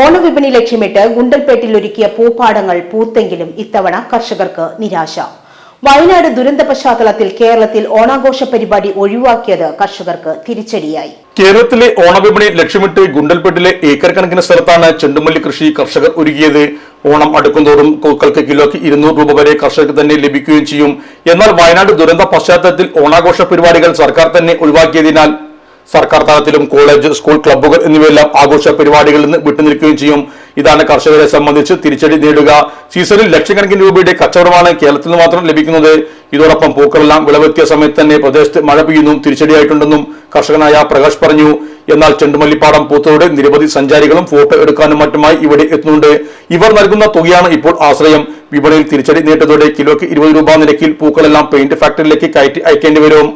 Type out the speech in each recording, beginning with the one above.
ഓണവിപണി ലക്ഷ്യമിട്ട് ഗുണ്ടൽപേട്ടിൽ ഒരുക്കിയ പൂപ്പാടങ്ങൾ പൂത്തെങ്കിലും ഇത്തവണ കർഷകർക്ക് നിരാശ. വയനാട് ദുരന്ത പശ്ചാത്തലത്തിൽ കേരളത്തിൽ ഓണാഘോഷ പരിപാടി ഒഴിവാക്കിയത് കർഷകർക്ക് തിരിച്ചടിയായി. കേരളത്തിലെ ഓണവിപണി ലക്ഷ്യമിട്ട് ഗുണ്ടൽപേട്ടിലെ ഏക്കർ കണക്കിന് സ്ഥലത്താണ് ചെണ്ടുമല്ലി കൃഷി കർഷകർ ഒരുക്കിയത്. ഓണം അടുക്കുന്തോറും പൂക്കൾക്ക് കിലോയ്ക്ക് 200 രൂപ വരെ കർഷകർക്ക് തന്നെ ലഭിക്കുകയും ചെയ്യും. എന്നാൽ വയനാട് ദുരന്ത പശ്ചാത്തലത്തിൽ ഓണാഘോഷ പരിപാടികൾ സർക്കാർ തന്നെ ഒഴിവാക്കിയതിനാൽ സർക്കാർ തലത്തിലും കോളേജ്, സ്കൂൾ, ക്ലബ്ബുകൾ എന്നിവയെല്ലാം ആഘോഷ പരിപാടികളിൽ നിന്ന് വിട്ടുനിൽക്കുകയും ചെയ്യും. ഇതാണ് കർഷകരെ സംബന്ധിച്ച് തിരിച്ചടി നേടുക. സീസണിൽ ലക്ഷക്കണക്കിന് രൂപയുടെ കച്ചവടമാണ് കേരളത്തിൽ നിന്ന് മാത്രം ലഭിക്കുന്നത്. ഇതോടൊപ്പം പൂക്കളെല്ലാം വിളവെത്തിയ സമയത്ത് തന്നെ പ്രദേശത്ത് മഴ പെയ്യുന്നതും തിരിച്ചടിയായിട്ടുണ്ടെന്നും കർഷകനായ പ്രകാശ് പറഞ്ഞു. എന്നാൽ ചെണ്ടുമല്ലിപ്പാടം പൂത്തതോടെ നിരവധി സഞ്ചാരികളും ഫോട്ടോ എടുക്കാനും മറ്റുമായി ഇവിടെ എത്തുന്നുണ്ട്. ഇവർ നൽകുന്ന തുകയാണ് ഇപ്പോൾ ആശ്രയം. വിപണിയിൽ തിരിച്ചടി നേട്ടതോടെ കിലോയ്ക്ക് 20 രൂപ നിരക്കിൽ പൂക്കളെല്ലാം പെയിന്റ് ഫാക്ടറിയിലേക്ക് കയറ്റി അയക്കേണ്ടി വരും.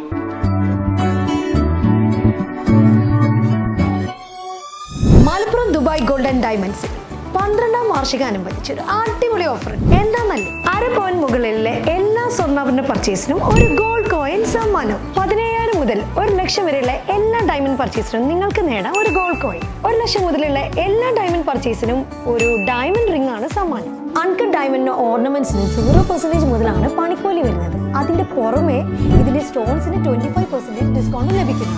മലപ്പുറം ദുബായ് ഗോൾഡൻ ഡയമണ്ട്സിൽ 12ാം വാർഷികാനുബന്ധിച്ച് ഒരു അടിപൊളി ഓഫർ. എന്താന്നല്ലേ, 1/2 പവൻ മുകളിലെ എല്ലാ സ്വർണ്ണാഭരണ പർച്ചേസിനും ഒരു ഗോൾഡ് കോയിൻ സമ്മാനം. 17,000 മുതൽ 1 ലക്ഷം വരെയുള്ള എല്ലാ ഡയമണ്ട് പർച്ചേസിനും നിങ്ങൾക്ക് നേടാം ഒരു ഗോൾഡ് കോയിൻ. 1 ലക്ഷം മുതലുള്ള എല്ലാ ഡയമണ്ട് പർച്ചേസിനും ഒരു ഡയമണ്ട് റിംഗ് ആണ് സമ്മാനം. അൺകട്ട് ഡയമണ്ട് ഓർണമെന്റ്സിന് 0% മുതലാണ് പണിക്കൂലി വരുന്നത്. അതിന്റെ പുറമെ ഇതിന്റെ സ്റ്റോൺസിന് 25% ഡിസ്കൗണ്ട് ലഭിക്കുന്നു.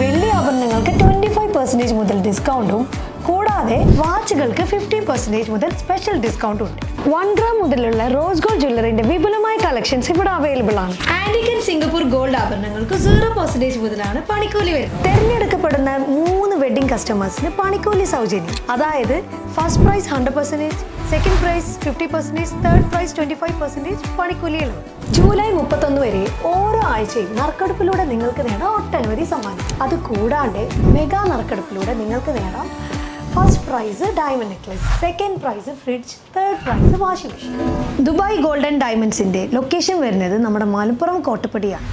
വെള്ളി ആഭരണങ്ങൾക്ക് 25% മുതൽ ഡിസ്കൗണ്ടും കൂടാതെ വാച്ചുകൾക്ക് 50% മുതൽ സ്പെഷ്യൽ ഡിസ്കൗണ്ടും ഉണ്ട്. 1 ഗ്രാം മുതലുള്ള റോസ് ഗോൾഡ് ജ്വല്ലറിന്റെ വിപുലമായ കളക്ഷൻസ് ഇവിടെ അവൈലബിൾ ആണ്. ആന്റിക് ആൻഡ് സിംഗപ്പൂർ ഗോൾഡ് ആഭരണങ്ങൾക്ക് 0% മുതലാണ് പണിക്കൂലി വരുന്നത്. തെരഞ്ഞെടുക്കപ്പെടുന്ന 3 വെഡിംഗ് കസ്റ്റമേഴ്സിന് പണിക്കൂലി സൗജന്യം. അതായത് first prize 100%, second prize 50%, third prize 25% പണിക്കൂലികളും. ജൂലൈ 31 വരെ ഓരോ ആഴ്ചയും നറുക്കെടുപ്പിലൂടെ നിങ്ങൾക്ക് നേടാം ഒട്ടനവധി സമ്മാനം. അത് കൂടാണ്ട് മെഗാ നറുക്കെടുപ്പിലൂടെ നിങ്ങൾക്ക് നേടാം first prize diamond necklace, second prize fridge, third prize washing machine. Dubai golden ഡയമണ്ട്സിന്റെ ലൊക്കേഷൻ വരുന്നത് നമ്മുടെ മലപ്പുറം കോട്ടപ്പടിയാണ്.